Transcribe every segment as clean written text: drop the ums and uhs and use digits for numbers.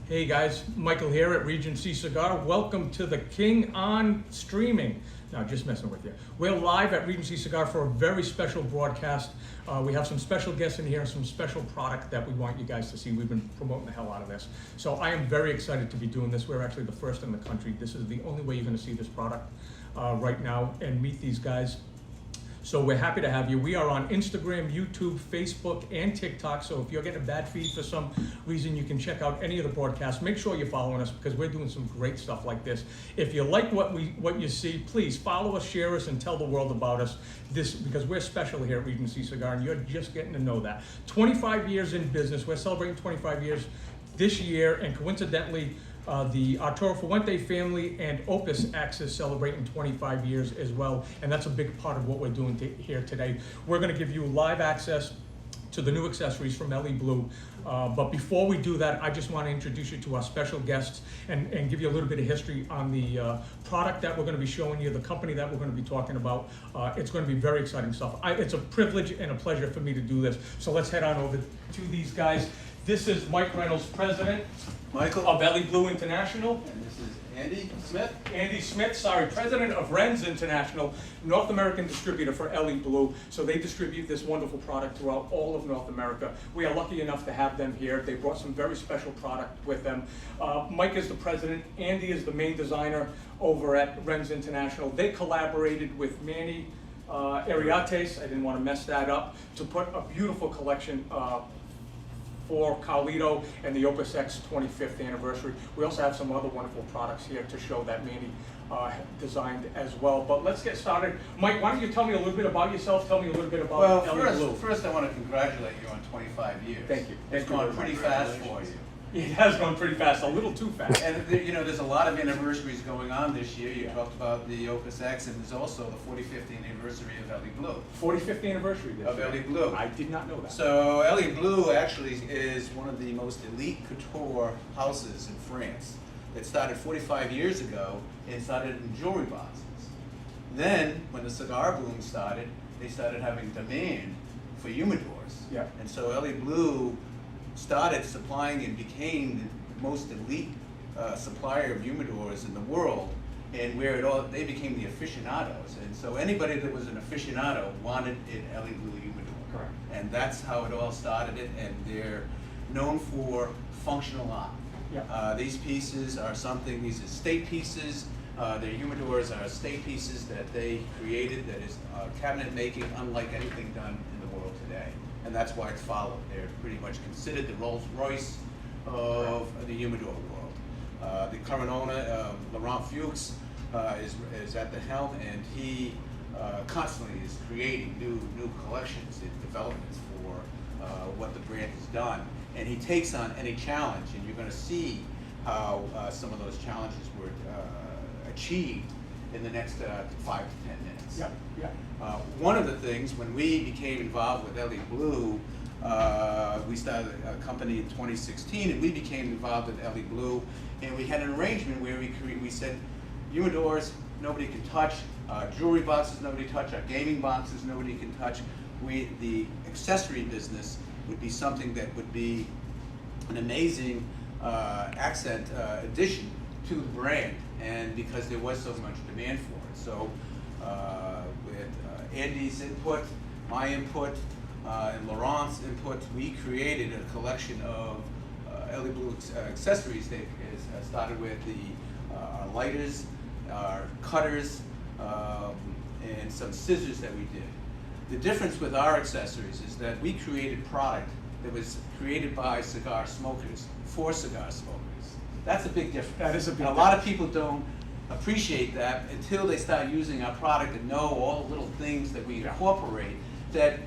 Hey guys, Michael here at Regency Cigar. Welcome to the King on Streaming. No, just messing with you. We're live at Regency Cigar for a very special broadcast. We have some special guests in here and some special product that we want you guys to see. We've been promoting the hell out of this. So I am very excited to be doing this. We're actually the first in the country. This is the only way you're going to see this product right now and meet these guys. So we're happy to have you. We are on Instagram, YouTube, Facebook, and TikTok. So if you're getting a bad feed for some reason, you can check out any of the broadcasts. Make sure you're following us because we're doing some great stuff like this. If you like what you see, please follow us, share us, and tell the world about us. Because we're special here at Regency Cigar, and you're just getting to know that. 25 years in business. We're celebrating 25 years this year, and coincidentally, the Arturo Fuente family and Opus is celebrating 25 years as well, and that's a big part of what we're doing here today. We're going to give you live access to the new accessories from Elie Blue. But before we do that, I just want to introduce you to our special guests and give you a little bit of history on the product that we're going to be showing you, the company that we're going to be talking about. It's going to be very exciting stuff. It's a privilege and a pleasure for me to do this. So let's head on over to these guys. This is Mike Reynolds, president of Elie Blue International. And this is Andy Smith. Andy Smith, president of Reyns International, North American distributor for Elie Blue. So they distribute this wonderful product throughout all of North America. We are lucky enough to have them here. They brought some very special product with them. Mike is the president. Andy is the main designer over at Reyns International. They collaborated with Manny Ariates, I didn't want to mess that up, to put a beautiful collection for Carlito and the Opus X 25th anniversary. We also have some other wonderful products here to show that Manny designed as well. But let's get started. Mike, why don't you tell me a little bit about yourself? Tell me a little bit about Elie Blue. First I want to congratulate you on 25 years. Thank you. It's gone pretty fast for you. It has gone pretty fast, a little too fast. And there's a lot of anniversaries going on this year. You talked about the Opus X, and there's also the 45th anniversary of Elie Blue. 45th anniversary this of year. Elie Blue. I did not know that. So Elie Blue actually is one of the most elite couture houses in France. It started 45 years ago and started in jewelry boxes. Then, when the cigar boom started, they started having demand for humidors. Yeah. And so Elie Blue started supplying and became the most elite supplier of humidors in the world, and they became the aficionados. And so anybody that was an aficionado wanted an Elie Blue humidor. Correct. And that's how it all started, and they're known for functional art. Yeah. These pieces are these are state pieces. Their humidors are state pieces that they created that is cabinet making unlike anything done in the world today. And that's why it's followed. They're pretty much considered the Rolls Royce of the humidor world. The current owner, Laurent Fuchs, is at the helm, and he constantly is creating new collections and developments for what the brand has done. And he takes on any challenge, and you're going to see how some of those challenges were achieved in the next 5 to 10 minutes. Yeah, yeah. One of the things, when we became involved with Elie Blue, we started a company in 2016, and we became involved with Elie Blue, and we had an arrangement where we said, humidors, nobody can touch, jewelry boxes, nobody touch, our gaming boxes, nobody can touch. The accessory business would be something that would be an amazing accent addition to the brand, and because there was so much demand for it. So with Andy's input, my input, and Laurent's input, we created a collection of Elie Blue accessories. They started with our lighters, our cutters, and some scissors that we did. The difference with our accessories is that we created product that was created by cigar smokers for cigar smokers. That's a big difference. That is a big difference. A lot of people don't appreciate that until they start using our product and know all the little things that we incorporate that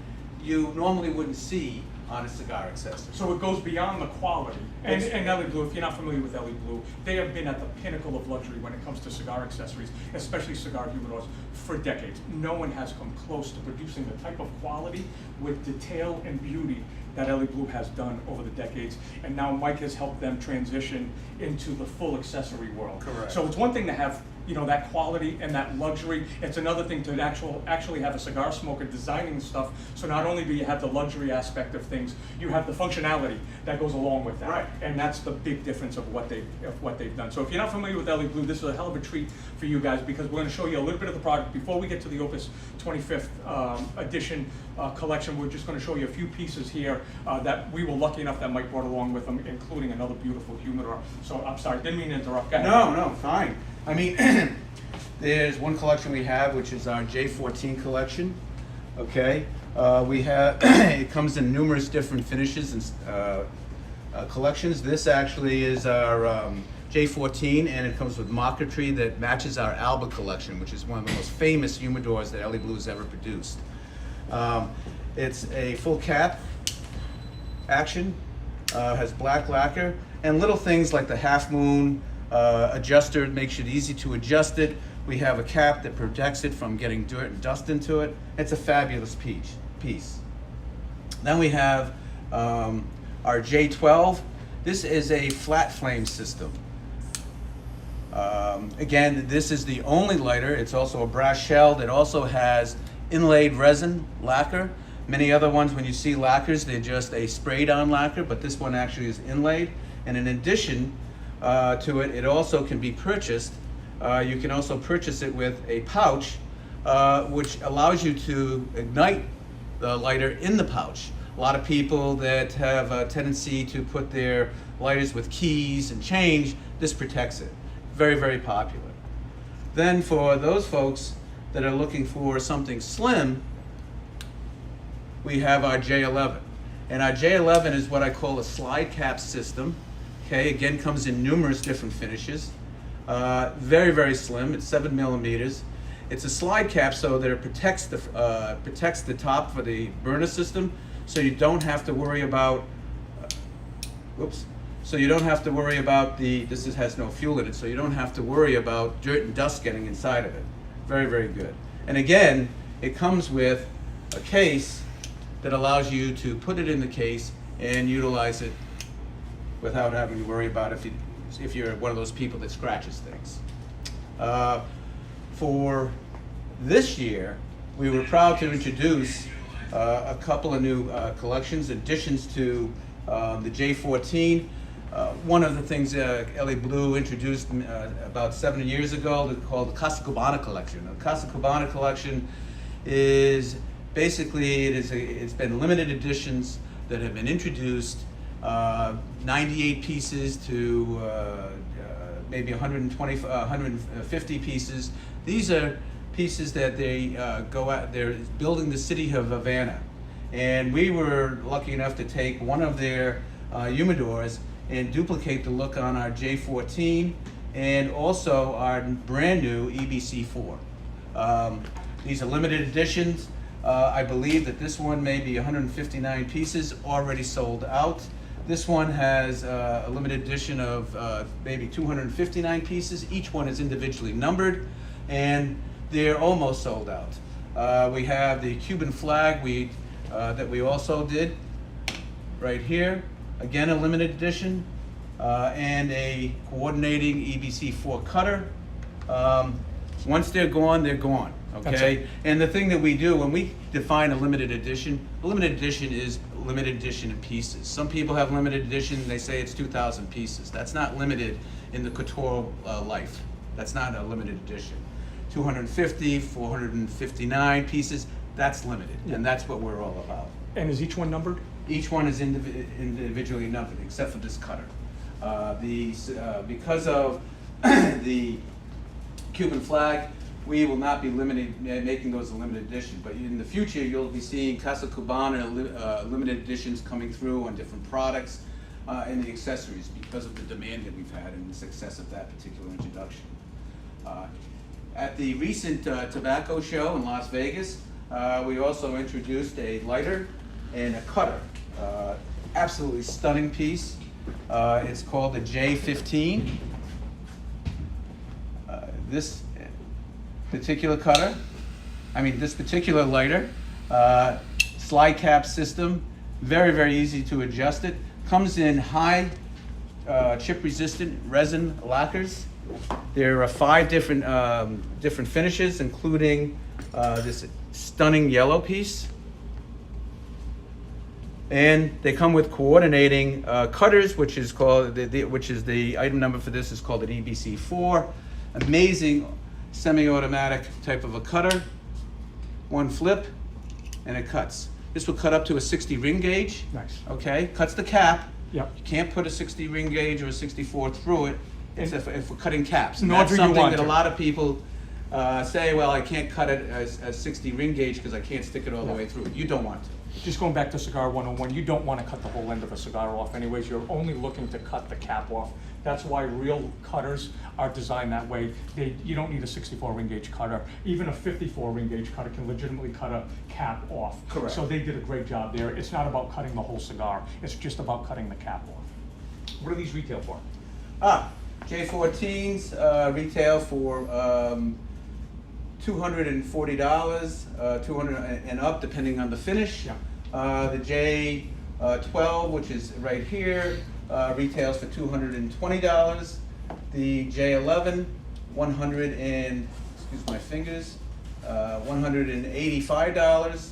you normally wouldn't see on a cigar accessory. So it goes beyond the quality. And Elie Blue, if you're not familiar with Elie Blue, they have been at the pinnacle of luxury when it comes to cigar accessories, especially cigar humidors, for decades. No one has come close to producing the type of quality with detail and beauty that Elie Blue has done over the decades. And now Mike has helped them transition into the full accessory world. Correct. So it's one thing to have you know, that quality and that luxury. It's another thing to actually have a cigar smoker designing stuff. So not only do you have the luxury aspect of things, you have the functionality that goes along with that. Right. And that's the big difference of what they've done. So if you're not familiar with Elie Blue, this is a hell of a treat for you guys, because we're going to show you a little bit of the product before we get to the Opus 25th edition collection. We're just going to show you a few pieces here that we were lucky enough that Mike brought along with them, including another beautiful humidor. So I'm sorry, didn't mean to interrupt. Go ahead. No, fine. I mean, there's one collection we have, which is our J14 collection. Okay, we have it comes in numerous different finishes and collections. This actually is our J14, and it comes with marquetry that matches our Alba collection, which is one of the most famous humidors that Elie Blue has ever produced. It's a full cap action, has black lacquer, and little things like the half moon adjuster makes it easy to adjust it. We have a cap that protects it from getting dirt and dust into it. It's a fabulous piece. Then we have our J12. This is a flat flame system. Again, this is the only lighter. It's also a brass shell that also has inlaid resin lacquer. Many other ones, when you see lacquers, they're just a sprayed on lacquer, but this one actually is inlaid. And in addition to it, it also can be purchased. You can also purchase it with a pouch, which allows you to ignite the lighter in the pouch. A lot of people that have a tendency to put their lighters with keys and change, this protects it. Very, very popular. Then for those folks that are looking for something slim, we have our J11. And our J11 is what I call a slide cap system. Okay, again, comes in numerous different finishes. Very, very slim. It's 7 millimeters. It's a slide cap so that it protects the top for the burner system, so you don't have to worry about. So you don't have to worry about has no fuel in it, so you don't have to worry about dirt and dust getting inside of it. Very, very good. And again, it comes with a case that allows you to put it in the case and utilize it without having to worry about if you're one of those people that scratches things. For this year, we were proud to introduce a couple of new collections, additions to the J14. One of the things Elie Blue introduced about 7 years ago called the Casa Cubana collection. The Casa Cubana collection is basically, it's been limited editions that have been introduced, 98 pieces to maybe 150 pieces. These are pieces that they they're building the city of Havana. And we were lucky enough to take one of their humidors and duplicate the look on our J14 and also our brand new EBC4. These are limited editions. I believe that this one may be 159 pieces already sold out. This one has a limited edition of maybe 259 pieces. Each one is individually numbered, and they're almost sold out. We have the Cuban flag that we also did right here. Again, a limited edition, and a coordinating EBC4 cutter. Once they're gone, they're gone. Okay, and the thing that we do when we define a limited edition is limited edition in pieces. Some people have limited edition and they say it's 2,000 pieces. That's not limited in the couture life. That's not a limited edition. 250, 459 pieces, that's limited, and that's what we're all about. And is each one numbered? Each one is individually numbered, except for this cutter. Because of the Cuban flag, we will not be making those a limited edition, but in the future you'll be seeing Casa Cubana limited editions coming through on different products and the accessories because of the demand that we've had and the success of that particular introduction. At the recent tobacco show in Las Vegas, we also introduced a lighter and a cutter. Absolutely stunning piece. It's called the J15. This particular lighter, slide cap system, very, very easy to adjust it. Comes in high chip-resistant resin lacquers. There are 5 different finishes, including this stunning yellow piece. And they come with coordinating cutters, which is called the item number for this is called an EBC4. Amazing semi-automatic type of a cutter. One flip, and it cuts. This will cut up to a 60 ring gauge. Nice. Okay, cuts the cap. Yep. You can't put a 60 ring gauge or a 64 through it if we're cutting caps. And Nor that's do you something want that to. a lot of people say, well, I can't cut it as a 60 ring gauge because I can't stick it all the way through. You don't want to. Just going back to Cigar 101, you don't want to cut the whole end of a cigar off anyways. You're only looking to cut the cap off. That's why real cutters are designed that way. You don't need a 64 ring gauge cutter. Even a 54 ring gauge cutter can legitimately cut a cap off. Correct. So they did a great job there. It's not about cutting the whole cigar. It's just about cutting the cap off. What are these retail for? J14s retail for $240, 200 and up, depending on the finish. Yeah. The J12, which is right here, retails for $220. The J11, 100 and excuse my fingers, $185.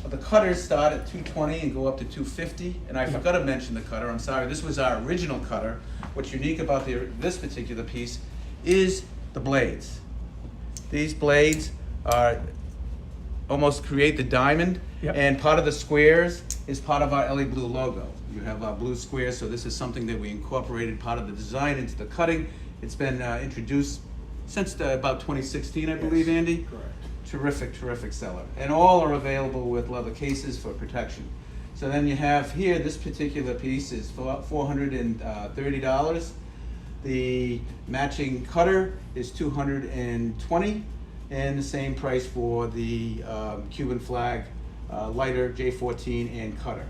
The cutters start at $220 and go up to $250. And I forgot to mention the cutter. I'm sorry. This was our original cutter. What's unique about this particular piece is the blades. These blades are almost create the diamond, Yep. and part of the squares is part of our Elie Blue logo. You have our blue squares, so this is something that we incorporated part of the design into the cutting. It's been introduced since about 2016, I believe, Andy. Correct. Terrific seller. And all are available with leather cases for protection. So then you have here, this particular piece is for $430. The matching cutter is $220, and the same price for the Cuban flag lighter J14 and cutter.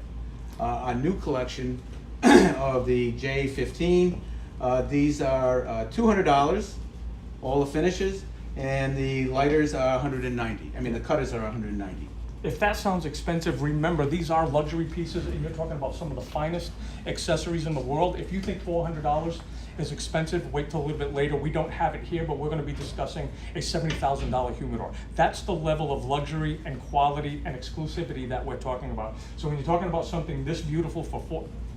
Our new collection of the J15, these are $200, all the finishes, and the lighters are $190. I mean, the cutters are $190. If that sounds expensive, remember, these are luxury pieces, and you're talking about some of the finest accessories in the world. If you think $400 is expensive, wait till a little bit later. We don't have it here, but we're going to be discussing a $70,000 humidor. That's the level of luxury and quality and exclusivity that we're talking about. So when you're talking about something this beautiful for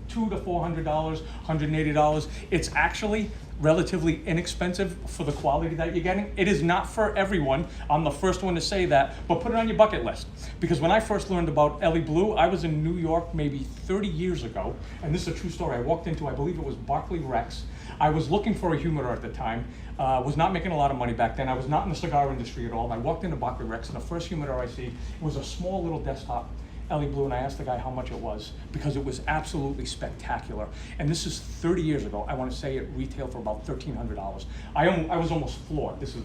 $200 to $400, $180, it's actually relatively inexpensive for the quality that you're getting. It is not for everyone. I'm the first one to say that, but put it on your bucket list. Because when I first learned about Elie Blue, I was in New York maybe 30 years ago, and this is a true story. I walked into, I believe it was Barclay Rex. I was looking for a humidor at the time, was not making a lot of money back then. I was not in the cigar industry at all. And I walked into Barclay Rex, and the first humidor I see was a small little desktop Elie Blue, and I asked the guy how much it was because it was absolutely spectacular. And this is 30 years ago. I want to say it retailed for about $1,300. I was almost floored. This is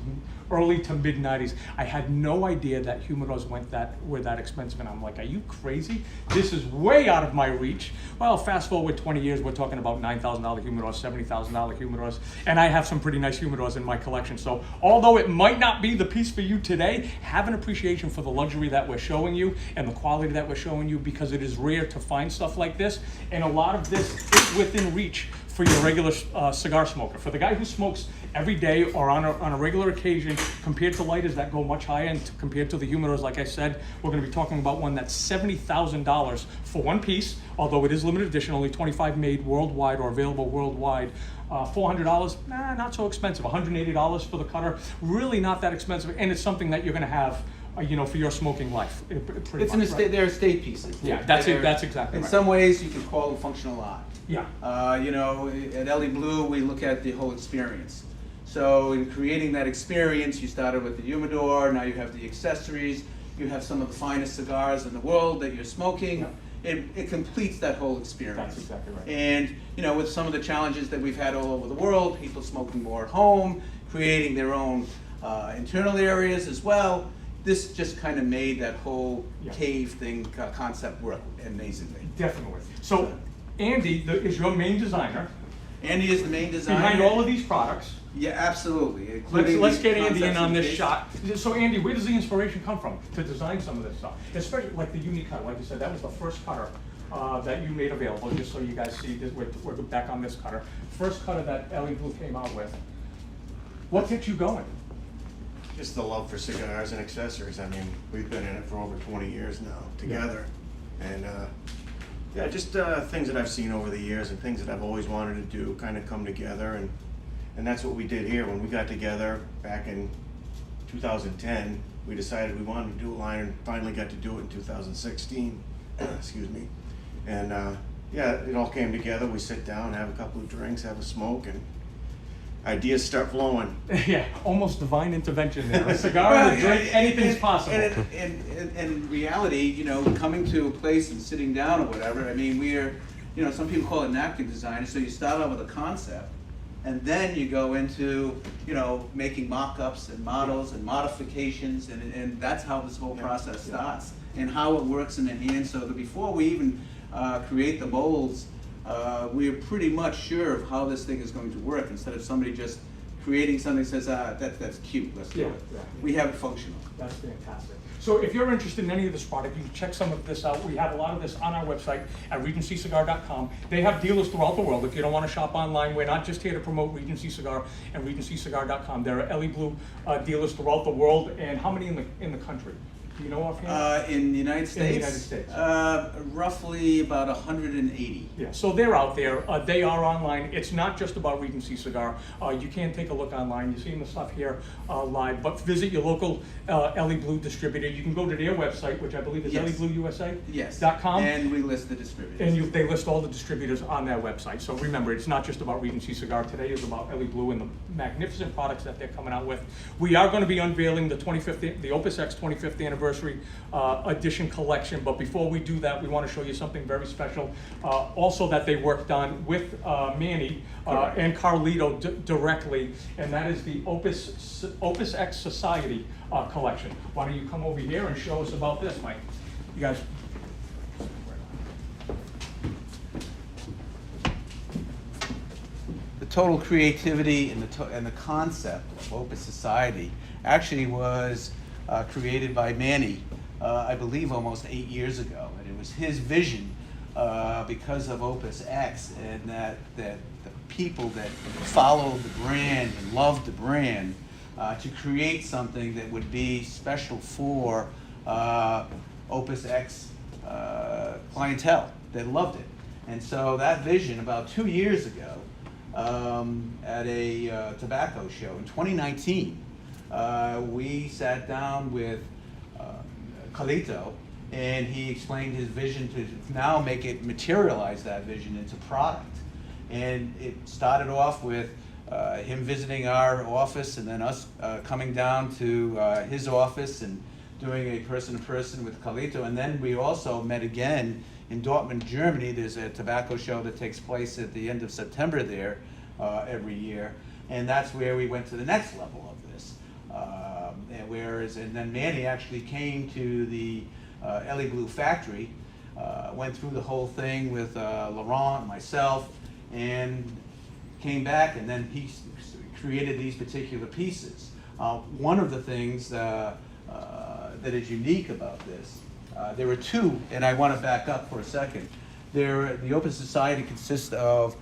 early to mid 90s. I had no idea that humidors were that expensive, and I'm like, are you crazy? This is way out of my reach. Well, fast forward 20 years, we're talking about $9,000 humidors, $70,000 humidors, and I have some pretty nice humidors in my collection. So although it might not be the piece for you today, have an appreciation for the luxury that we're showing you and the quality that we're showing you, because it is rare to find stuff like this, and a lot of this is within reach for your regular cigar smoker. For the guy who smokes every day or on a regular occasion, compared to lighters that go much higher, and compared to the humidors, like I said, we're going to be talking about one that's $70,000 for one piece, although it is limited edition, only 25 made worldwide or available worldwide. $400, nah, not so expensive. $180 for the cutter, really not that expensive, and it's something that you're going to have for your smoking life. They're estate pieces. Yeah, that's exactly In right. some ways, you can call them functional art. Yeah. At Elie Blue, we look at the whole experience. So in creating that experience, you started with the humidor, now you have the accessories, you have some of the finest cigars in the world that you're smoking. Yeah. It completes that whole experience. That's exactly right. And with some of the challenges that we've had all over the world, people smoking more at home, creating their own internal areas as well, this just kind of made that whole cave thing concept work amazingly. Definitely. So Andy is your main designer. Andy is the main designer. Behind all of these products. Yeah, absolutely. Let's get Andy in on this shot. So Andy, where does the inspiration come from to design some of this stuff? Especially like the unique cutter, like you said, that was the first cutter that you made available, just so you guys see this. We're back on this cutter. First cutter that Elie Blue came out with. What gets you going? Just the love for cigars and accessories. I mean, we've been in it for over 20 years now together. And yeah, just things that I've seen over the years and things that I've always wanted to do kind of come together. And that's what we did here. When we got together back in 2010, we decided we wanted to do a line and finally got to do it in 2016. Excuse me. And yeah, it all came together. We sit down, have a couple of drinks, have a smoke, and ideas start flowing. Yeah, almost divine intervention there. A cigar and a drink, anything's possible. And in reality, you know, coming to a place and sitting down or whatever, I mean, we're, you know, some people call it napkin design. So you start out with a concept, and then you go into, you know, making mock-ups and models and modifications, and that's how this whole process starts, and how it works in the hand, so that before we even create the molds, we're pretty much sure of how this thing is going to work, instead of somebody just creating something that says, that's cute, let's do it. Yeah. We have it functional. That's fantastic. So if you're interested in any of this product, you can check some of this out. We have a lot of this on our website at regencycigar.com. They have dealers throughout the world. If you don't want to shop online, we're not just here to promote Regency Cigar and regencycigar.com. There are Elie Blue dealers throughout the world. And how many in the country? Do you know offhand? In the United States? In the United States. Roughly about 180. Yeah, so they're out there. They are online. It's not just about Regency Cigar. You can take a look online. You're seeing the stuff here live, but visit your local Elie Blue distributor. You can go to their website, which I believe is Yes. ElieBlueUSA.com. Yes, and we list the distributors. And they list all the distributors on their website. So remember, it's not just about Regency Cigar. Today is about Elie Blue and the magnificent products that they're coming out with. We are going to be unveiling the Opus X 25th anniversary edition collection. But before we do that, we want to show you something very special. Also that they worked on with Manny and Carlito directly, and that is the Opus X Society collection. Why don't you come over here and show us about this, Mike? You guys. The total creativity and the concept of Opus Society actually was created by Manny, I believe almost 8 years ago, and it was his vision because of Opus X, and that the people that followed the brand and loved the brand, to create something that would be special for Opus X clientele that loved it. And so that vision, about 2 years ago, at a tobacco show in 2019, we sat down with Carlito, and he explained his vision to now materialize that vision into product. And it started off with him visiting our office, and then us coming down to his office and doing a person-to-person with Carlito. And then we also met again in Dortmund, Germany. There's a tobacco show that takes place at the end of September there every year. And that's where we went to the next level of this. And then Manny actually came to the Elie Blue factory, went through the whole thing with Laurent, myself, and came back, and then he created these particular pieces. One of the things that is unique about this, there were two, and I want to back up for a second. The Opus Society consists of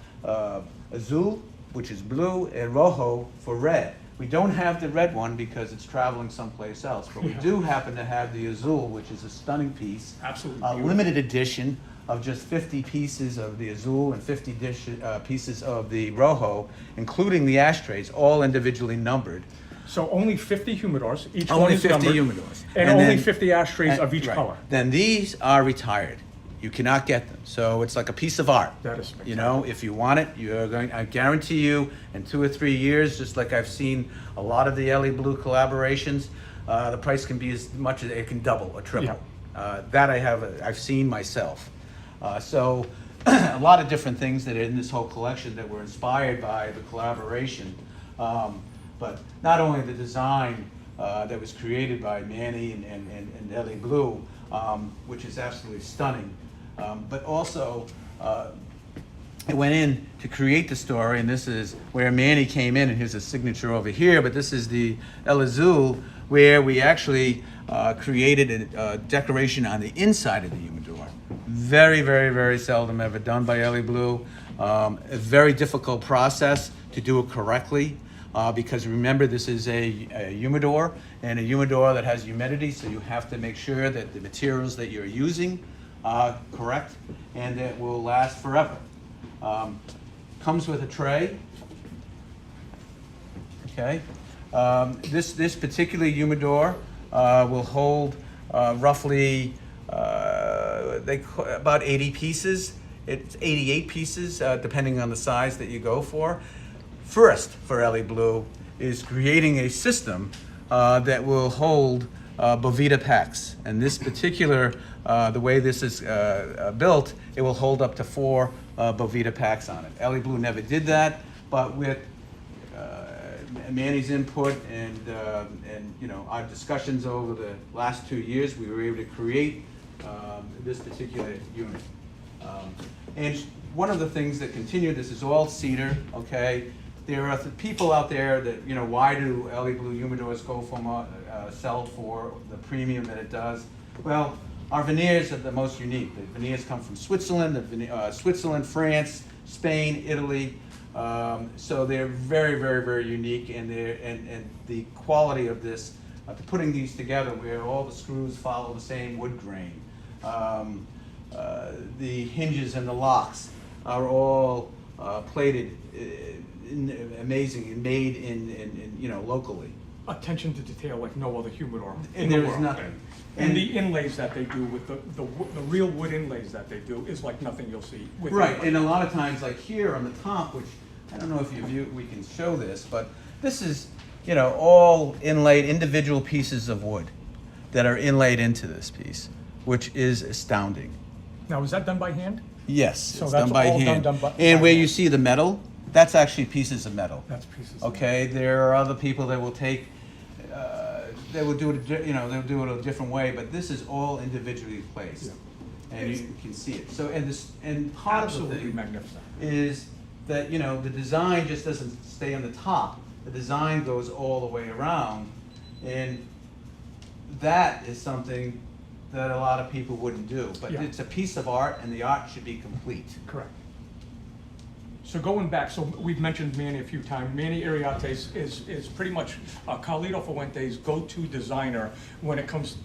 Azul, which is blue, and Rojo for red. We don't have the red one because it's traveling someplace else, but we do happen to have the Azul, which is a stunning piece. Absolutely. A limited edition of just 50 pieces of the Azul and 50 pieces of the Rojo, including the ashtrays, all individually numbered. So only 50 humidors, each one Only is 50 numbered, humidors. and And only then- 50 ashtrays of each Right. color. Then these are retired. You cannot get them. So it's like a piece of art. That is spectacular. You know, if you want it, I guarantee you, in 2 or 3 years, just like I've seen a lot of the Elie Blue collaborations, the price can be as much as it can double or triple. That I've seen myself. So a lot of different things that are in this whole collection that were inspired by the collaboration. But not only the design that was created by Manny and Elie Blue, which is absolutely stunning, but also it went in to create the story, and this is where Manny came in, and here's a signature over here, but this is the El Azul, where we actually created a decoration on the inside of the humidor. very, very, very seldom ever done by Elie Blue. A very difficult process to do it correctly because remember this is a humidor, and a humidor that has humidity, so you have to make sure that the materials that you're using are correct and that will last forever. Comes with a tray. Okay. This particular humidor will hold roughly about 80 pieces. It's 88 pieces, depending on the size that you go for. First, for Elie Blue, is creating a system that will hold Bovita packs. And this particular, the way this is built, it will hold up to 4 Bovita packs on it. Elie Blue never did that, but with Manny's input and you know, our discussions over the last 2 years, we were able to create this particular unit. And one of the things that continue, this is all cedar, okay? There are people out there that, you know, why do Elie Blue humidors go from sell for the premium that it does? Well, our veneers are the most unique. The veneers come from Switzerland, Switzerland, France, Spain, Italy. So they're very, very, very unique, and the quality of this, putting these together where all the screws follow the same wood grain. The hinges and the locks are all plated amazing and made in you know, locally. Attention to detail like no other humidor in And the there is world. nothing. And the inlays that they do with the real wood inlays that they do is like nothing you'll see with Right, anybody. and a lot of times, like here on the top, which I don't know if we can show this, but this is, you know, all inlaid individual pieces of wood that are inlaid into this piece, which is astounding. Now, is that done by hand? Yes, So it's that's done by all hand. done by And where hand. you see the metal, that's actually pieces of metal. That's pieces. Okay, there are other people that will take, they will do it, you know, they'll do it a different way, but this is all individually placed. Yeah. And you can see it. So, and part of the Absolutely thing magnificent. is that, you know, the design just doesn't stay on the top. The design goes all the way around, and that is something that a lot of people wouldn't do. But Yeah. it's a piece of art, and the art should be complete. Correct. So going back, so we've mentioned Manny a few times. Manny Ariates is pretty much Carlito Fuente's go-to designer when it comes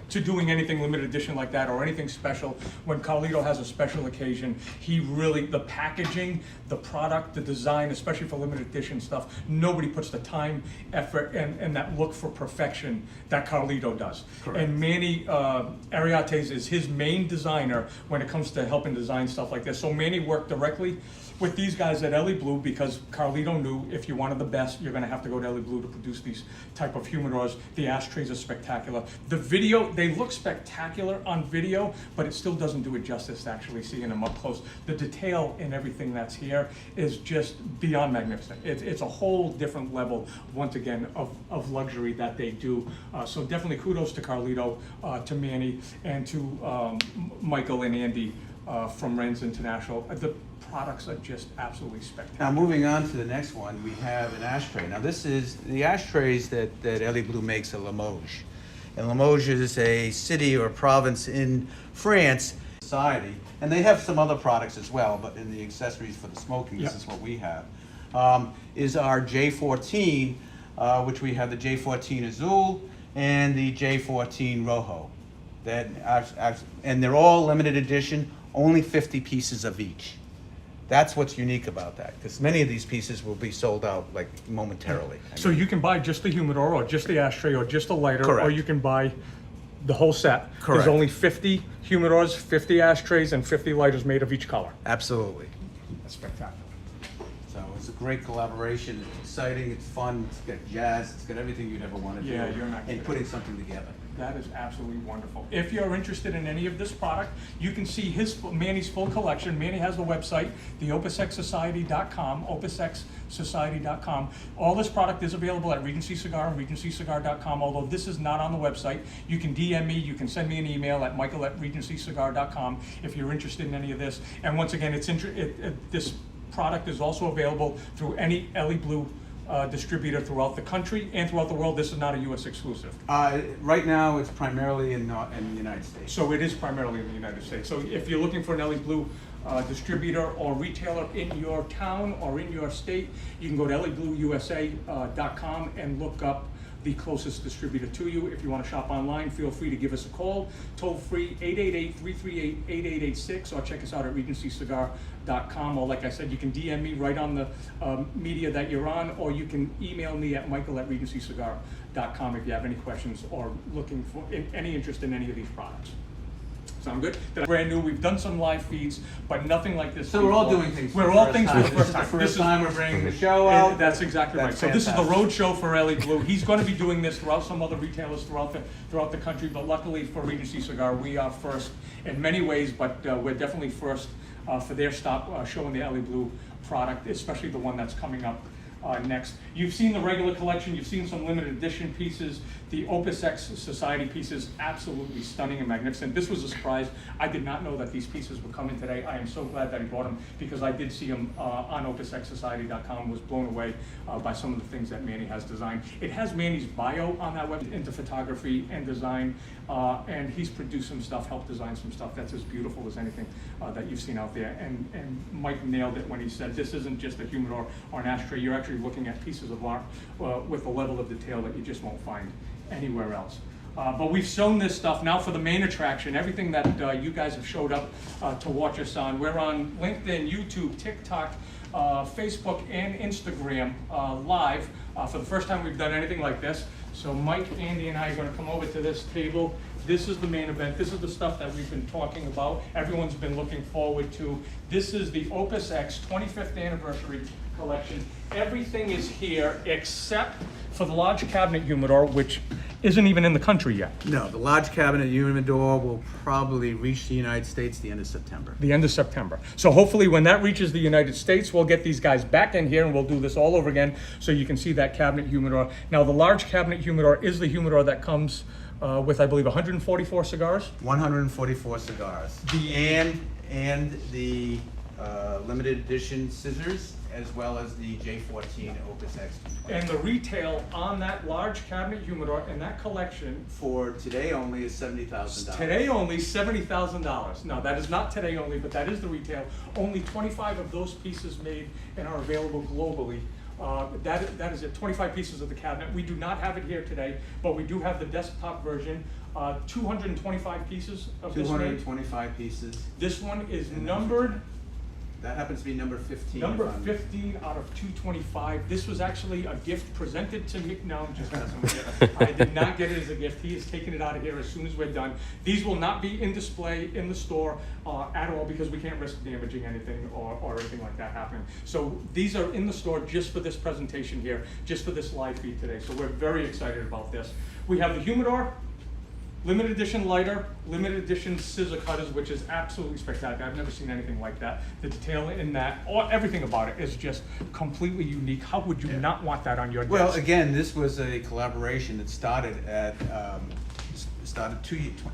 to doing anything limited edition like that or anything special. When Carlito has a special occasion, he really, the packaging, the product, the design, especially for limited edition stuff, nobody puts the time, effort, and that look for perfection that Carlito does. Correct. And Manny Ariates is his main designer when it comes to helping design stuff like this. So Manny worked directly with these guys at Elie Blue because Carlito knew if you wanted the best, you're gonna have to go to Elie Blue to produce these type of humidors. The ashtrays are spectacular. The video, they look spectacular on video, but it still doesn't do it justice to actually seeing them up close. The detail in everything that's here is just beyond magnificent. It's a whole different level, once again, of luxury that they do. So definitely kudos to Carlito, to Manny, and to Michael and Andy from Reyns International. The products are just absolutely spectacular. Now, moving on to the next one, we have an ashtray. Now, this is the ashtrays that Elie Blue makes at Limoges. And Limoges is a city or province in France, society, and they have some other products as well, but in the accessories for the smoking, this is what we have, is our J14, which we have the J14 Azul and the J14 Rojo. And they're all limited edition, only 50 pieces of each. That's what's unique about that, because many of these pieces will be sold out like momentarily. So you can buy just the humidor or just the ashtray or just a lighter, or Correct. you can buy the whole set. Correct. There's only 50 humidors, 50 ashtrays, and 50 lighters made of each color. Absolutely. That's spectacular. So it's a great collaboration. It's exciting. It's fun. It's got jazz. It's got everything you'd ever want to do. Yeah, you're not And kidding. putting something together. That is absolutely wonderful. If you're interested in any of this product, you can see Manny's full collection. Manny has the website, the opusxsociety.com, opusxsociety.com. All this product is available at Regency Cigar and regencycigar.com, although this is not on the website. You can DM me, you can send me an email at michael@regencycigar.com if you're interested in any of this. And once again, this product is also available through any Elie Blue distributor throughout the country and throughout the world. This is not a U.S. exclusive. Right now, it's primarily in the United States. So it is primarily in the United States. So if you're looking for an Elie Blue distributor or retailer in your town or in your state, you can go to elieblueusa.com and look up the closest distributor to you. If you want to shop online, feel free to give us a call. Toll free 888-338-8886, or check us out at regencycigar.com. Or like I said, you can DM me right on the media that you're on, or you can email me at michael@regencycigar.com if you have any questions or looking for any interest in any of these products. Sound good? That's brand new. We've done some live feeds, but nothing like this. So we're all doing things. We're all things for the first time. This is the first time we're bringing the show out. That's exactly right. That's So this is the fantastic. road show for Elie Blue. He's going to be doing this throughout some other retailers throughout the country, but luckily for Regency Cigar, we are first in many ways, but we're definitely first for their stop showing the Elie Blue product, especially the one that's coming up next. You've seen the regular collection, you've seen some limited edition pieces. The Opus X Society pieces, absolutely stunning and magnificent. This was a surprise. I did not know that these pieces were coming today. I am so glad that he brought them because I did see them on opusxsociety.com, was blown away by some of the things that Manny has designed. It has Manny's bio on that website into photography and design, and he's produced some stuff, helped design some stuff that's as beautiful as anything that you've seen out there. And Mike nailed it when he said this isn't just a humidor or an ashtray. You're actually looking at pieces of art with a level of detail that you just won't find anywhere else. But we've shown this stuff now for the main attraction, everything that you guys have showed up to watch us on. We're on LinkedIn, YouTube, TikTok, Facebook, and Instagram live. For the first time we've done anything like this. So Mike, Andy, and I are going to come over to this table. This is the main event. This is the stuff that we've been talking about. Everyone's been looking forward to. This is the Opus X 25th anniversary collection. Everything is here except for the large cabinet humidor, which isn't even in the country yet. No, the large cabinet humidor will probably reach the United States the end of September. The end of September. So hopefully when that reaches the United States, we'll get these guys back in here and we'll do this all over again so you can see that cabinet humidor. Now the large cabinet humidor is the humidor that comes with, I believe, 144 cigars. 144 cigars. And the limited edition scissors, as well as the J14 Opus X. And the retail on that large cabinet humidor in that collection For today only is $70,000. today only $70,000. Now that is not today only, but that is the retail. Only 25 of those pieces made and are available globally. That is it, 25 pieces of the cabinet. We do not have it here today, but we do have the desktop version. 225 pieces of this made. 225 pieces. This one is numbered. That happens to be number 15. Number 15 out of 225. This was actually a gift presented to me. No, I'm just messing with you. I did not get it as a gift. He is taking it out of here as soon as we're done. These will not be in display in the store at all because we can't risk damaging anything or anything like that happening. So these are in the store just for this presentation here, just for this live feed today. So we're very excited about this. We have the humidor, limited edition lighter, limited edition scissor cutters, which is absolutely spectacular. I've never seen anything like that. The detail in that, everything about it is just completely unique. How would you not want that on your desk? Well, again, this was a collaboration that started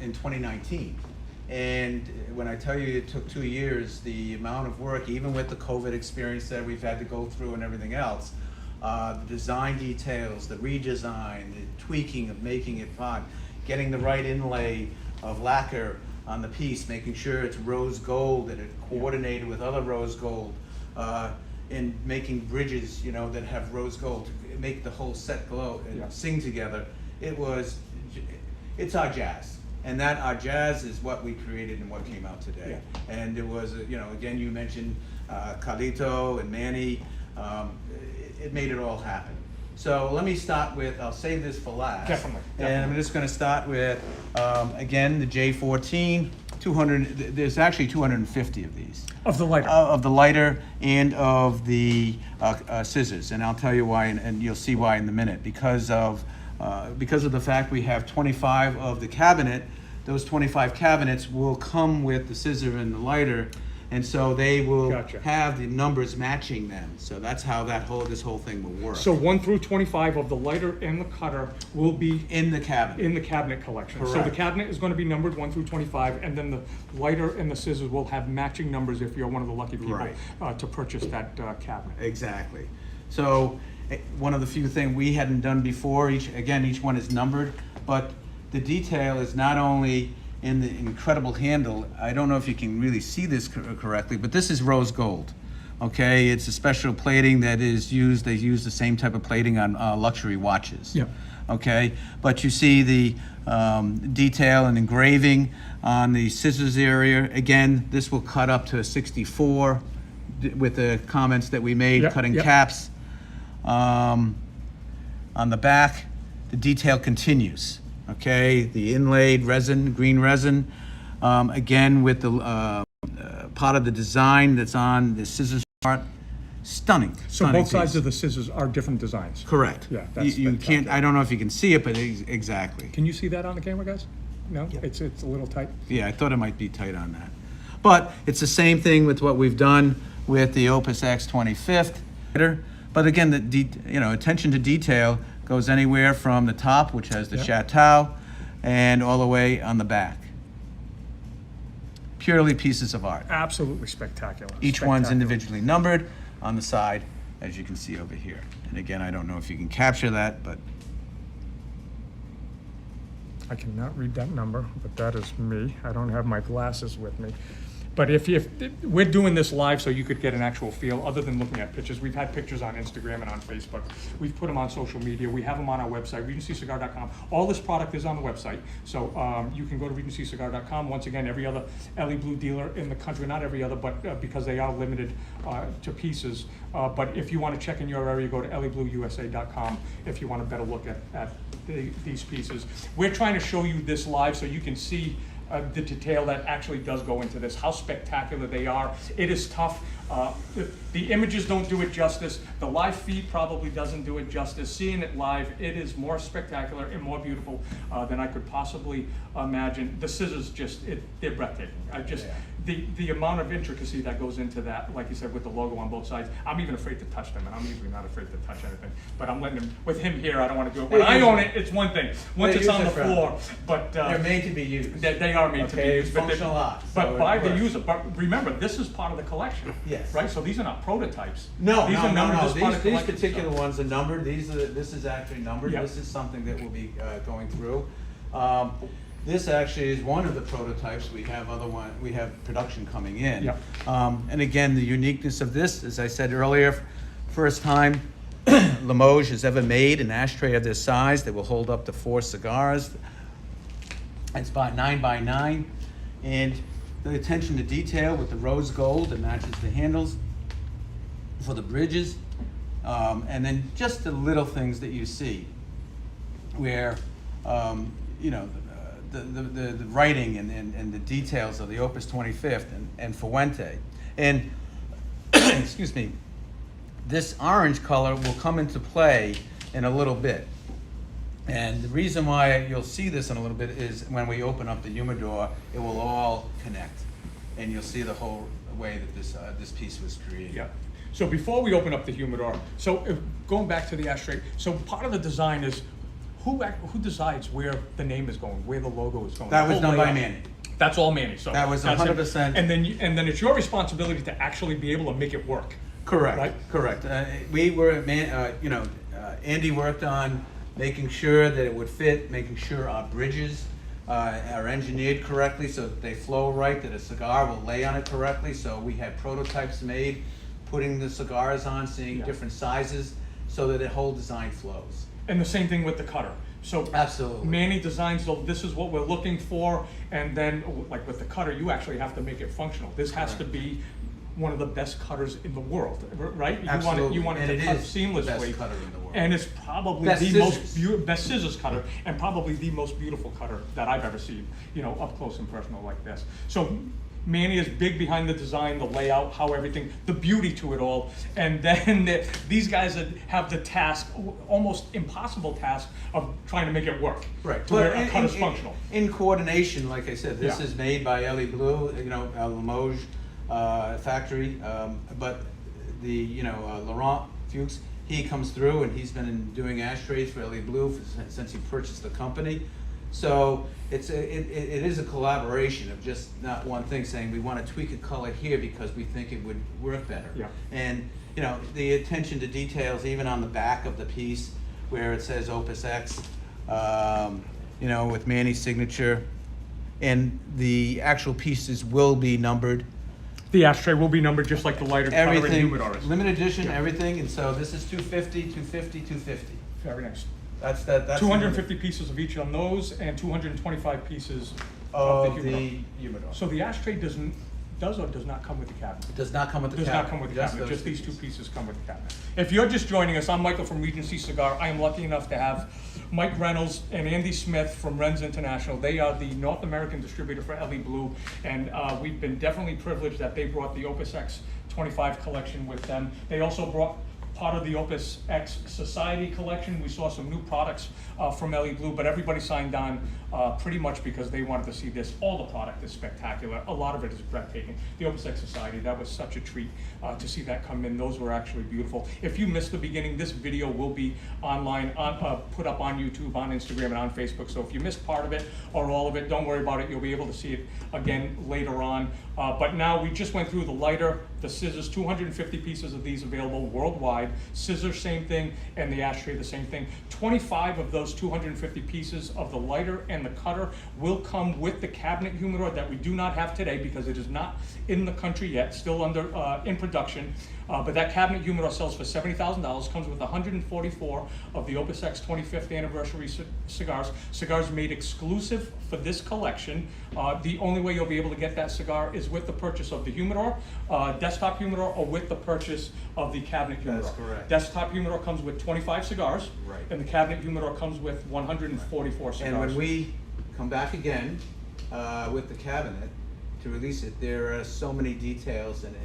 in 2019. And when I tell you it took 2 years, the amount of work, even with the COVID experience that we've had to go through and everything else, the design details, the redesign, the tweaking of making it fun, getting the right inlay of lacquer on the piece, making sure it's rose gold and it coordinated with other rose gold, and making bridges, that have rose gold to make the whole set glow and sing together. It's our jazz. And that our jazz is what we created and what came out today. Yeah. And it was, again, you mentioned Carlito and Manny. It made it all happen. So let me start with, I'll save this for last. Definitely. And I'm just going to start with, again, the J14, 200, there's actually 250 of these. Of the lighter. Of the lighter and of the scissors. And I'll tell you why, and you'll see why in a minute. Because of the fact we have 25 of the cabinet, those 25 cabinets will come with the scissor and the lighter. And so they will have the numbers matching them. So that's how this whole thing will work. So 1 through 25 of the lighter and the cutter will be in the cabinet. In the cabinet collection. Correct. So the cabinet is going to be numbered 1 through 25, and then the lighter and the scissors will have matching numbers if you're one of the lucky people to purchase that cabinet. Exactly. So, one of the few things we hadn't done before. Each one is numbered, but the detail is not only in the incredible handle. I don't know if you can really see this correctly, but this is rose gold. Okay, it's a special plating that is used. They use the same type of plating on luxury watches. Yeah. Okay, but you see the detail and engraving on the scissors area. Again, this will cut up to a 64 with the comments that we made, Yep, cutting yep. caps. On the back, the detail continues. Okay, the inlaid resin, green resin, again with the part of the design that's on the scissors part. Stunning. So stunning both sides piece. of the scissors are different designs. Correct. Yeah, that's you can't. spectacular. I don't know if you can see it, but exactly. Can you see that on the camera, guys? No, it's a little tight. Yeah, I thought it might be tight on that, but it's the same thing with what we've done with the Opus X 25th. But again, the attention to detail goes anywhere from the top, which has the Yep. chateau, and all the way on the back. Purely pieces of art. Absolutely spectacular. Each one's Spectacular. individually numbered on the side, as you can see over here. And again, I don't know if you can capture that, but I cannot read that number, but that is me. I don't have my glasses with me. But if we're doing this live so you could get an actual feel, other than looking at pictures. We've had pictures on Instagram and on Facebook. We've put them on social media. We have them on our website, regencycigar.com. All this product is on the website. So you can go to regencycigar.com. Once again, every other Elie Blue dealer in the country, not every other, but because they are limited to pieces. But if you want to check in your area, go to elieblueusa.com if you want a better look at these pieces. We're trying to show you this live so you can see the detail that actually does go into this, how spectacular they are. It is tough. The images don't do it justice. The live feed probably doesn't do it justice. Seeing it live, it is more spectacular and more beautiful than I could possibly imagine. The scissors they're breathtaking. The amount of intricacy that goes into that, like you said, with the logo on both sides. I'm even afraid to touch them, and I'm usually not afraid to touch anything. But I'm letting him, with him here, I don't want to do it. When I own it, it's one thing. Once it's on the floor, but they're made to be used. they are made to be used. But Functional art. but by the user. But remember, this is part of the collection. Yes. Right? So these are not prototypes. No, these are numbered as part of These collection particular stuff. ones are numbered. This is actually numbered. Yep. This is something that we'll be going through. This actually is one of the prototypes. We have production coming in. Yep. And again, the uniqueness of this, as I said earlier, first time Limoges has ever made an ashtray of this size that will hold up to 4 cigars. It's about 9 by 9, and the attention to detail with the rose gold that matches the handles for the bridges, and then just the little things that you see, where the writing and the details of the Opus 25th and Fuente, and excuse me, this orange color will come into play in a little bit. And the reason why you'll see this in a little bit is when we open up the humidor, it will all connect, and you'll see the whole way that this piece was created. Yeah. So before we open up the humidor, going back to the ashtray, so part of the design is who decides where the name is going, where the logo is going. That The was whole done by layout. Manny. That's all Manny. So That was that's it. 100%. And then it's your responsibility to actually be able to make it work. Correct. Right? Correct. We were, Andy worked on making sure that it would fit, making sure our bridges are engineered correctly so that they flow right, that a cigar will lay on it correctly. So we had prototypes made, putting the cigars on, seeing different sizes, so that the whole design flows. And the same thing with the cutter. So Absolutely. Manny designs, this is what we're looking for, and then like with the cutter, you actually have to make it functional. This has to be one of the best cutters in the world, right? Absolutely. You want it And to it cut is seamlessly. the best cutter in the world. And it's probably Best the scissors. most best scissors cutter, and probably the most beautiful cutter that I've ever seen, up close and personal like this. So Manny is big behind the design, the layout, how everything, the beauty to it all. And then these guys have the task, almost impossible task, of trying to make it work. Right. To where a cutter's functional. In coordination, like I said, this Yeah. is made by Elie Blue, Limoges factory, but the, Laurent Fuchs, he comes through and he's been doing ashtrays for Elie Blue since he purchased the company. So it is a collaboration of just not one thing saying we want to tweak a color here because we think it would work better. Yeah. And you know, the attention to details, even on the back of the piece where it says Opus X, you know, with Manny's signature, and the actual pieces will be numbered. The ashtray will be numbered just like the lighter cutter and Everything, humidor is. limited edition, everything, and so this is 250, 250, 250. Very nice. That's 250 pieces of each on those and 225 pieces of of the the humidor. humidor. So the ashtray does or does not come with the cabinet? Does not come with the Does cabinet. not come with the cabinet, those just these two pieces. pieces come with the cabinet. If you're just joining us, I'm Michael from Regency Cigar. I am lucky enough to have Mike Reynolds and Andy Smith from Reyns International. They are the North American distributor for Elie Blue, and we've been definitely privileged that they brought the Opus X 25 collection with them. They also brought part of the Opus X Society collection. We saw some new products from Elie Blue, but everybody signed on pretty much because they wanted to see this. All the product is spectacular. A lot of it is breathtaking. The Opus X Society, that was such a treat to see that come in. Those were actually beautiful. If you missed the beginning, this video will be online, put up on YouTube, on Instagram, and on Facebook. So if you missed part of it or all of it, don't worry about it. You'll be able to see it again later on. But now we just went through the lighter, the scissors, 250 pieces of these available worldwide. Scissors, same thing, and the ashtray, the same thing. 25 of those 250 pieces of the lighter and the cutter will come with the cabinet humidor that we do not have today because it is not in the country yet, still under in production. But that cabinet humidor sells for $70,000, comes with 144 of the Opus X 25th anniversary cigars. Cigars made exclusive for this collection. The only way you'll be able to get that cigar is with the purchase of the humidor, desktop humidor, or with the purchase of the cabinet humidor. That's correct. Desktop humidor comes with 25 cigars, Right. and the cabinet humidor comes with 144 cigars. And when we come back again with the cabinet to release it, there are so many details and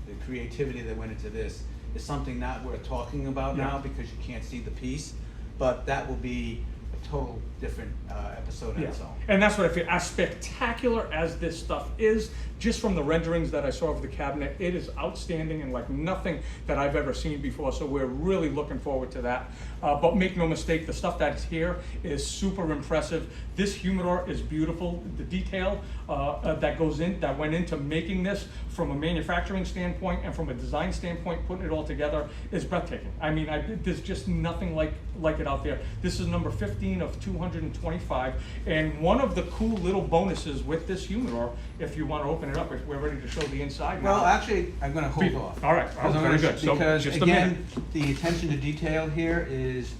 the creativity that went into this is something not worth talking about now because you can't see the piece, but that will be a total different episode on its own. And that's what I feel. As spectacular as this stuff is, just from the renderings that I saw of the cabinet, it is outstanding and like nothing that I've ever seen before. So we're really looking forward to that. But make no mistake, the stuff that's here is super impressive. This humidor is beautiful. The detail that went into making this from a manufacturing standpoint and from a design standpoint, putting it all together is breathtaking. I mean, there's just nothing like it out there. This is number 15 of 225. And one of the cool little bonuses with this humidor, if you want to open it up, if we're ready to show the inside now. Well, actually, I'm going to hold off. All right, Because I'm very gonna good. So because just a again, minute. the attention to detail here is,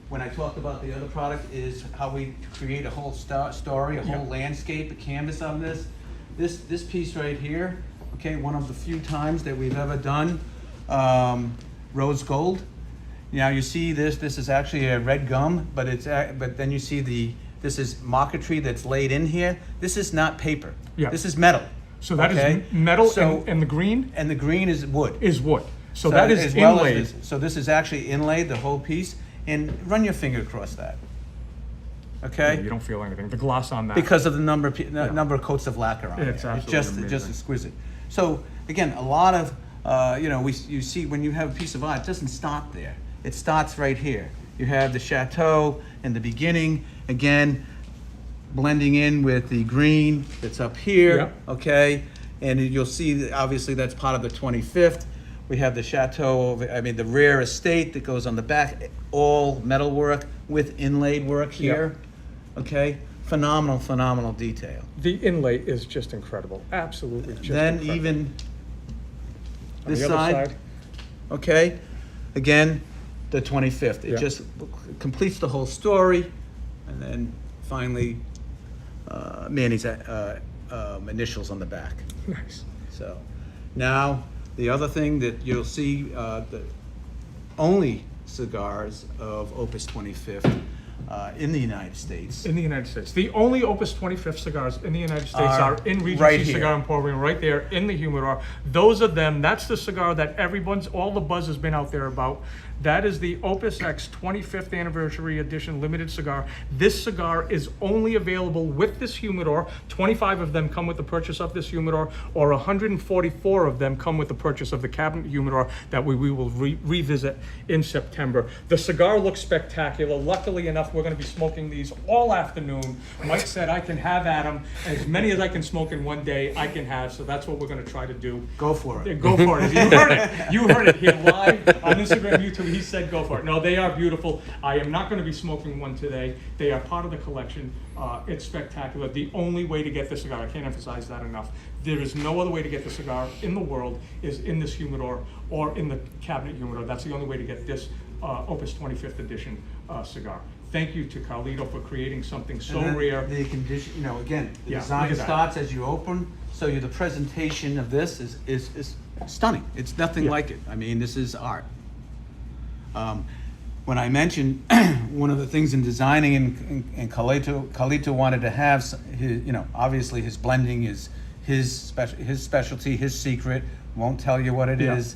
when I talked about the other product, is how we create a whole story, a whole landscape, a canvas on this. This piece right here, okay, one of the few times that we've ever done rose gold. Now you see this is actually a red gum, but then you see this is marquetry that's laid in here. This is not paper. Yeah. This is metal. So that okay? is metal, So- and the green And the green is wood. is wood. So that is as well as inlaid. this. So this is actually inlaid, the whole piece, and run your finger across that. Okay? You don't feel anything. The gloss on that. Because of the number of coats of lacquer on it. It's absolutely just amazing. exquisite. So again, a lot of you see when you have a piece of art, it doesn't stop there. It starts right here. You have the chateau in the beginning, again, blending in with the green that's up here. Yep. Okay, and you'll see that obviously that's part of the 25th. We have the chateau, the rare estate that goes on the back, all metal work with inlaid work here. Okay, phenomenal detail. The inlay is just incredible. Absolutely just Then incredible. even On this the other side, okay, again, the 25th. It Yeah. just completes the whole story, and then finally Manny's initials on the back. Nice. So now the other thing that you'll see, the only cigars of Opus 25th in the United States. In the United States. The only Opus 25th cigars in the United States Are are in Regency right here. Cigar Emporium, right there in the humidor. Those are them. That's the cigar that all the buzz has been out there about. That is the Opus X 25th Anniversary Edition Limited Cigar. This cigar is only available with this humidor. 25 of them come with the purchase of this humidor, or 144 of them come with the purchase of the cabinet humidor that we will revisit in September. The cigar looks spectacular. Luckily enough, We're gonna be smoking these all afternoon. Mike said I can have at them, as many as I can smoke in one day, I can have, so that's what we're gonna try to do. Go for it. Go for it. You heard it. You heard it here live on Instagram, YouTube. He said go for it. No, they are beautiful. I am not gonna be smoking one today. They are part of the collection. It's spectacular. The only way to get this cigar, I can't emphasize that enough, there is no other way to get the cigar in the world is in this humidor or in the cabinet humidor. That's the only way to get this Opus 25th edition cigar. Thank you to Carlito for creating something so And then rare. The condition, you know, again, the Yeah, design look at that. starts as you open, so the presentation of this is stunning. It's nothing Yeah. like it. I mean, this is art. When I mentioned one of the things in designing, and Carlito wanted to have his, you know, obviously his blending is his specialty, his secret. Won't tell you what it Yeah. is,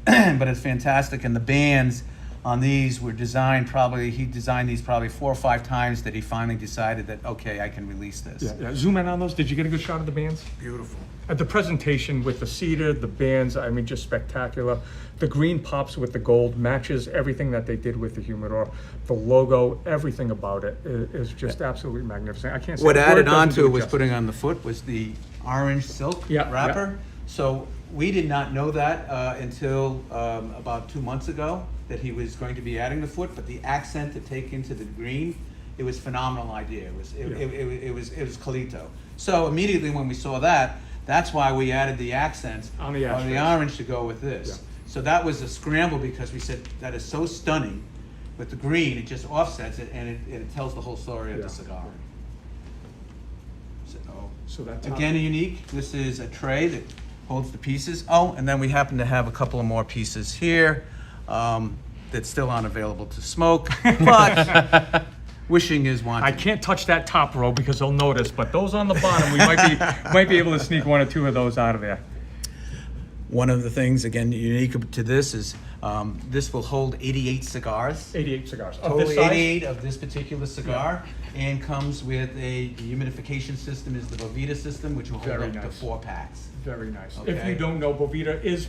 but it's fantastic. And the bands on these were designed he designed these probably 4 or 5 times that he finally decided that, okay, I can release this. Yeah. Zoom in on those. Did you get a good shot of the bands? Beautiful. The presentation with the cedar, the bands, I mean, just spectacular. The green pops with the gold, matches everything that they did with the humidor. The logo, everything about it is just absolutely magnificent. I can't say What a word added doesn't on do to it was justice. putting on the foot was the orange silk Yeah, wrapper. So we did not know that until about 2 months ago, that he was going to be adding the foot, but the accent to take into the green, it was a phenomenal idea. It was Carlito. So immediately when we saw that, that's why we added the accents On the on the ashtrays. orange to go with this. Yeah. So that was a scramble because we said that is so stunning. With the green, it just offsets it and it tells the whole story of Yeah. the cigar. So that top- Again, unique. This is a tray that holds the pieces. Oh, and then we happen to have a couple of more pieces here that still aren't available to smoke, but wishing is wanting. I can't touch that top row because they'll notice, but those on the bottom, we might be able to sneak 1 or 2 of those out of there. One of the things, again, unique to this is this will hold 88 cigars. 88 cigars. Of this Totally size? 88 of this particular cigar, and comes with a humidification system, is the Bovita system, which will hold Very up to nice. 4 packs. Very nice. If Okay. you don't know, Bovita is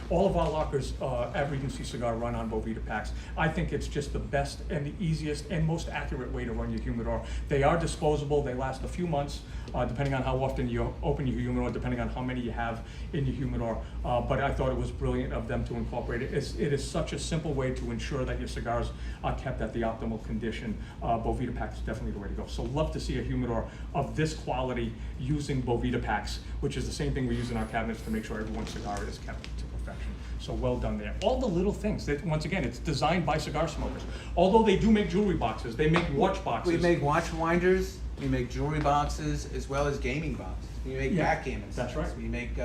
all of our lockers at Regency Cigar run on Bovita packs. I think it's just the best and the easiest and most accurate way to run your humidor. They are disposable, they last a few months, depending on how often you open your humidor, depending on how many you have in your humidor. But I thought it was brilliant of them to incorporate it. It is such a simple way to ensure that your cigars are kept at the optimal condition. Bovita packs is definitely the way to go. So love to see a humidor of this quality using Bovita packs, which is the same thing we use in our cabinets to make sure everyone's cigar is kept to perfection. So well done there. All the little things that, once again, it's designed by cigar smokers. Although they do make jewelry boxes, they make watch boxes. We make watch winders, we make jewelry boxes, as well as gaming boxes. We make Yeah, backgammon that's sets. right. We make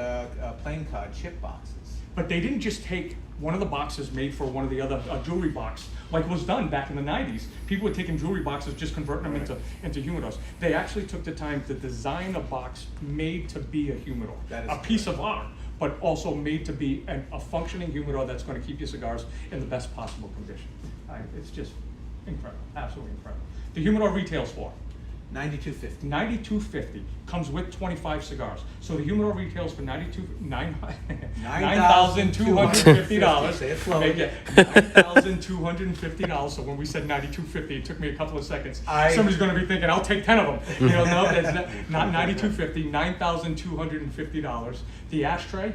playing card chip boxes. But they didn't just take one of the boxes made for one of the other jewelry box, like was done back in the 90s. People were taking jewelry boxes, just converting them into humidors. They actually took the time to design a box made to be a humidor. That is a piece of art, but also made to be a functioning humidor that's going to keep your cigars in the best possible condition. It's just incredible, absolutely incredible. The humidor retails for $92.50. $92.50, comes with 25 cigars. So the humidor retails for $9,250. Say it slow. Make it $9,250. So when we said $92.50, it took me a couple of seconds. Somebody's going to be thinking, I'll take 10 of them. You know, no, it's not $92.50, $9,250. The ashtray,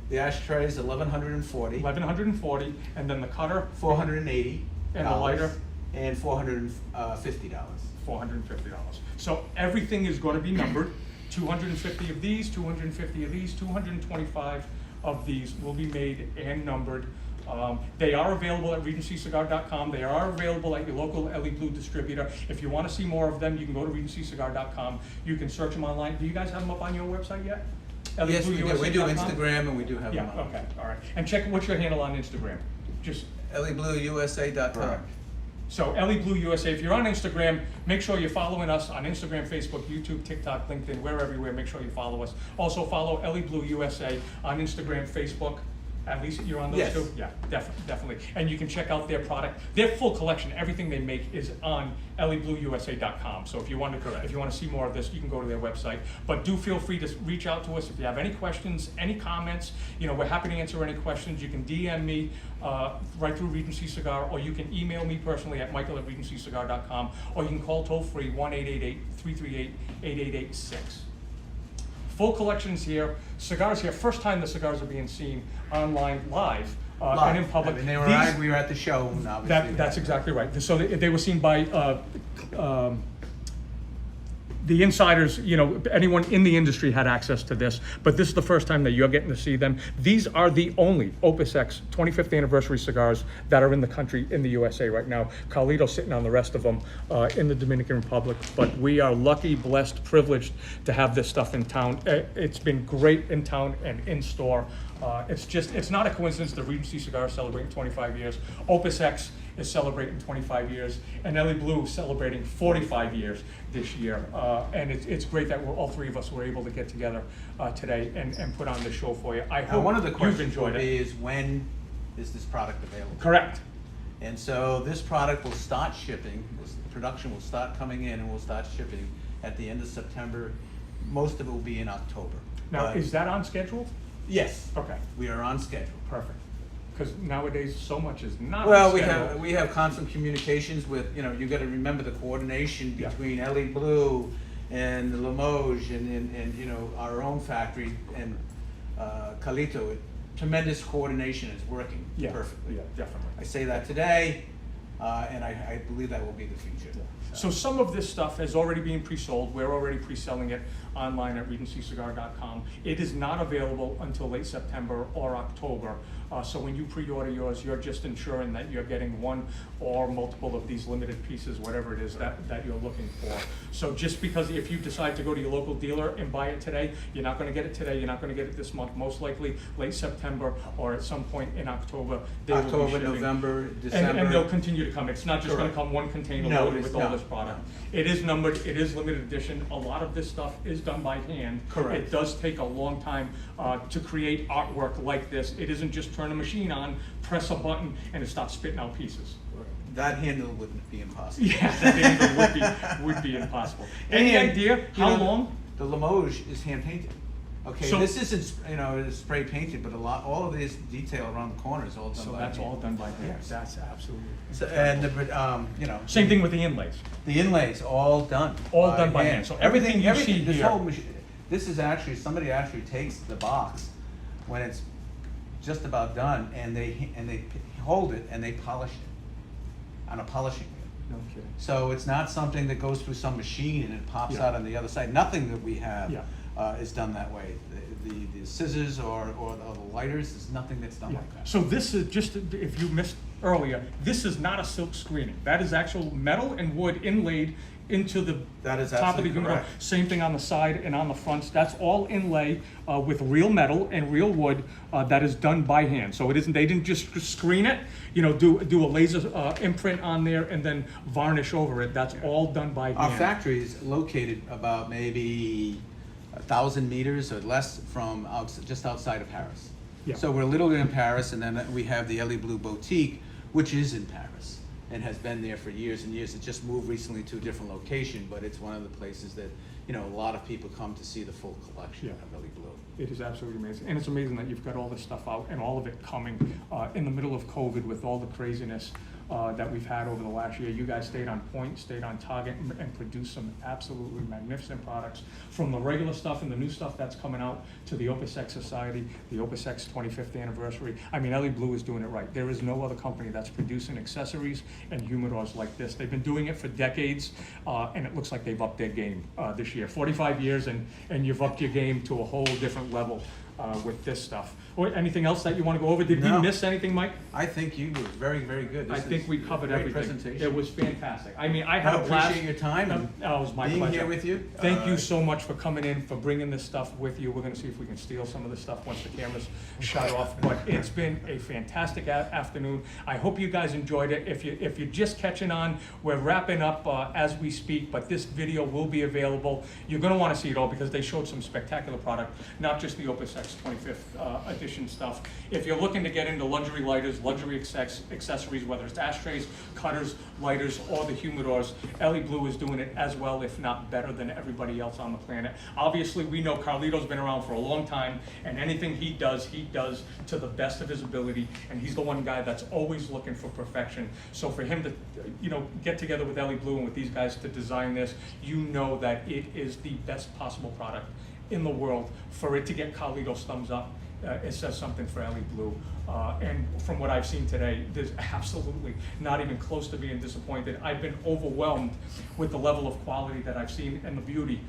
The ashtray is $1,140. $1,140, and then the cutter, $480. And the lighter? And $450. $450. So everything is going to be numbered. 250 of these, 250 of these, 225 of these will be made and numbered. They are available at RegencyCigar.com. They are available at your local Elie Blue distributor. If you want to see more of them, you can go to RegencyCigar.com. You can search them online. Do you guys have them up on your website yet? Yes, we do. We do ElieBlueUSA.com? Instagram and we do have them Yeah, on. okay, all right. And check, what's your handle on Instagram? Just ElieBlueUSA.com. So Elie Blue USA, if you're on Instagram, make sure you're following us on Instagram, Facebook, YouTube, TikTok, LinkedIn, we're everywhere, make sure you follow us. Also follow Elie Blue USA on Instagram, Facebook, At least you're on those Yes. two? Yeah, definitely. And you can check out their product. Their full collection, everything they make is on elieblueusa.com. So if you want to see more of this, you can go to their website. But do feel free to reach out to us if you have any questions, any comments. You know, we're happy to answer any questions. You can DM me right through Regency Cigar, or you can email me personally at michael@regencycigar.com, or you can call toll free 1-888-338-8886. Full collections here, cigars here. First time the cigars are being seen online, live, and in public. I mean, we were at the show, and obviously. That's exactly right. So they were seen by the insiders, you know, anyone in the industry had access to this, but this is the first time that you're getting to see them. These are the only Opus X 25th anniversary cigars that are in the country, in the USA right now. Carlito's sitting on the rest of them in the Dominican Republic, but we are lucky, blessed, privileged to have this stuff in town. It's been great in town and in store. It's not a coincidence that Regency Cigar is celebrating 25 years. Opus X is celebrating 25 years, and Elie Blue is celebrating 45 years this year. And it's great that all three of us were able to get together today and put on this show for you. I hope One of the you've questions enjoyed would it. be is when is this product available? Correct. And so this product will start shipping, production will start coming in and will start shipping at the end of September. Most of it will be in October. Now, But- is that on schedule? Yes. Okay, We are on schedule. perfect. Because nowadays, so much is not Well, on schedule. we have constant communications with, you know, you gotta remember the coordination Yeah. between Elie Blue and Limoges and, you know, our own factory and, Carlito. Tremendous coordination is working Yeah, perfectly. yeah, definitely. I say that today, and I believe that will be the future. So some of this stuff is already being pre-sold. We're already pre-selling it online at regencycigar.com. It is not available until late September or October. So when you pre-order yours, you're just ensuring that you're getting one or multiple of these limited pieces, whatever it is that you're looking for. So just because if you decide to go to your local dealer and buy it today, you're not going to get it today, you're not going to get it this month, most likely late September or at some point in October. They will be October, shipping. November, December. And they'll continue to come. It's not just going to Correct. come one container No, loaded it's with all not. this product. No. It is numbered, it is limited edition. A lot of this stuff is done by hand. Correct. It does take a long time to create artwork like this. It isn't just turn a machine on, press a button, and it starts spitting out pieces. That handle wouldn't be impossible. Yeah, that even would be impossible. Any And, idea you how know, long? The Limoges is hand painted. Okay, So- this isn't, you know, it's spray painted, but all of this detail around the corner is all done So by that's hand. all done by hand. Yes. That's absolutely. So, incredible. and you know, Same thing with the inlays. the inlays all done. All done by hand. So everything you see this here- whole this is actually somebody actually takes the box when it's just about done, and they hold it and they polish it on a polishing wheel. No kidding. So it's not something that goes through some machine and it pops Yeah. out on the other side. Nothing that we have Yeah. is done that way. The scissors or the lighters, there's nothing that's done Yeah. like that. So this is just, if you missed earlier, this is not a silk screening. That is actual metal and wood inlaid into the That is top of the absolutely humidor. correct. Same thing on the side and on the fronts. That's all inlay with real metal and real wood that is done by hand. So it isn't, they didn't just screen it, you know, do a laser imprint on there and then varnish over it. That's all done by hand. Our factory is located about maybe 1,000 meters or less from just outside of Paris. Yeah. So we're literally in Paris, and then we have the Elie Blue Boutique, which is in Paris and has been there for years and years. It just moved recently to a different location, but it's one of the places that, you know, a lot of people come to see the full collection Yeah. of Elie Blue. It is absolutely amazing. And it's amazing that you've got all this stuff out and all of it coming in the middle of COVID with all the craziness that we've had over the last year. You guys stayed on point, stayed on target, and produced some absolutely magnificent products, from the regular stuff and the new stuff that's coming out to the Opus X Society, the Opus X 25th anniversary. I mean, Elie Blue is doing it right. There is no other company that's producing accessories and humidors like this. They've been doing it for decades, and it looks like they've upped their game this year. 45 years, and you've upped your game to a whole different level with this stuff. Or anything else that you want to go over? Did No. we miss anything, Mike? I think you were very, very good. I This think is we a covered great everything. presentation. It was fantastic. I mean, I had I a blast. appreciate your time and Oh, it was my being pleasure. here with you. Thank you so much for coming in, for bringing this stuff with you. We're gonna see if we can steal some of this stuff once the camera's shut off. But it's been a fantastic afternoon. I hope you guys enjoyed it. If you're just catching on, we're wrapping up as we speak, but this video will be available. You're gonna wanna see it all because they showed some spectacular product, not just the Opus X Rolex 25th edition stuff. If you're looking to get into luxury lighters, luxury accessories, whether it's ashtrays, cutters, lighters, or the humidors, Elie Blue is doing it as well, if not better than everybody else on the planet. Obviously, we know Carlito's been around for a long time, and anything he does to the best of his ability, and he's the one guy that's always looking for perfection. So for him to, get together with Elie Blue and with these guys to design this, that it is the best possible product in the world. For it to get Carlito's thumbs up, it says something for Elie Blue. And from what I've seen today, there's absolutely not even close to being disappointed. I've been overwhelmed with the level of quality that I've seen and the beauty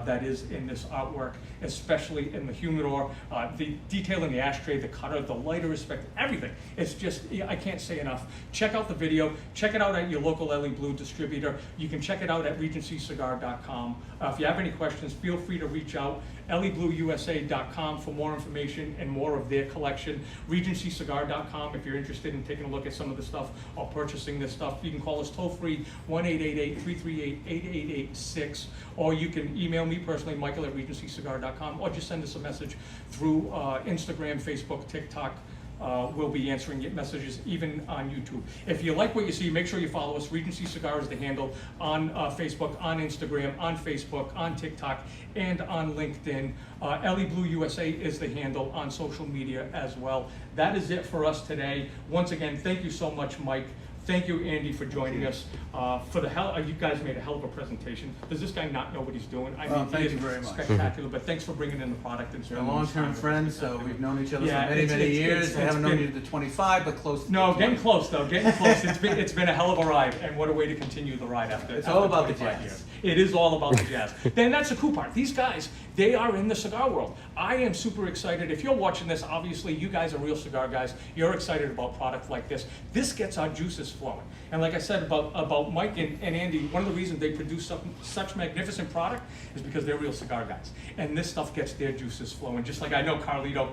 that is in this artwork, especially in the humidor, the detail in the ashtray, the cutter, the lighter aspect, everything. It's just, I can't say enough. Check out the video. Check it out at your local Elie Blue distributor. You can check it out at regencycigar.com. If you have any questions, feel free to reach out. ElieBlueUSA.com for more information and more of their collection. RegencyCigar.com if you're interested in taking a look at some of the stuff or purchasing this stuff. You can call us toll free 1-888-338-8886, or you can email me personally, Michael at RegencyCigar.com, or just send us a message through Instagram, Facebook, TikTok. We'll be answering your messages even on YouTube. If you like what you see, make sure you follow us. Regency Cigar is the handle on Facebook, on Instagram, on Facebook, on TikTok, and on LinkedIn. Elie Blue USA is the handle on social media as well. That is it for us today. Once again, thank you so much, Mike. Thank you, Andy, for joining us. You guys made a hell of a presentation. Does this guy not know what he's doing? I mean, thank you very much. Spectacular, but thanks for bringing in the product and We're spending this time long-term with friends, us. so we've known each other Yeah, for many years. I haven't known been- you to 25, but close to No, 20. getting close though, getting close. It's been a hell of a ride, and what a way to continue the ride after. It's all about the 25 jazz. years. It is all about the jazz. Then that's the cool part. These guys, they are in the cigar world. I am super excited. If you're watching this, obviously you guys are real cigar guys. You're excited about product like this. This gets our juices flowing. And like I said about Mike and Andy, one of the reasons they produce such magnificent product is because they're real cigar guys. And this stuff gets their juices flowing. Just like I know Carlito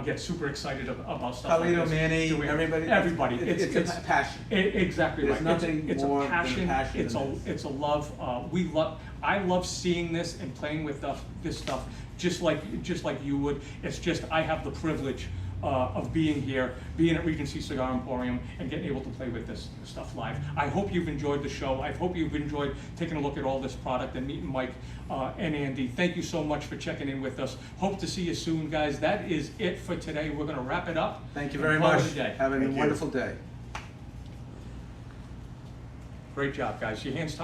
gets super excited about stuff like Carlito, this. Manny, everybody. It's a passion. Exactly There's right. nothing it's more a than passion. passion It's than this. it's a love. I love seeing this and playing with this stuff, just like you would. It's just I have the privilege of being here, being at Regency Cigar Emporium, and getting able to play with this stuff live. I hope you've enjoyed the show. I hope you've enjoyed taking a look at all this product and meeting Mike and Andy. Thank you so much for checking in with us. Hope to see you soon, guys. That is it for today. We're going to wrap it up. Thank you and very call it much. a day. Have a Thank you. wonderful day. Great job, guys. Your hands tied.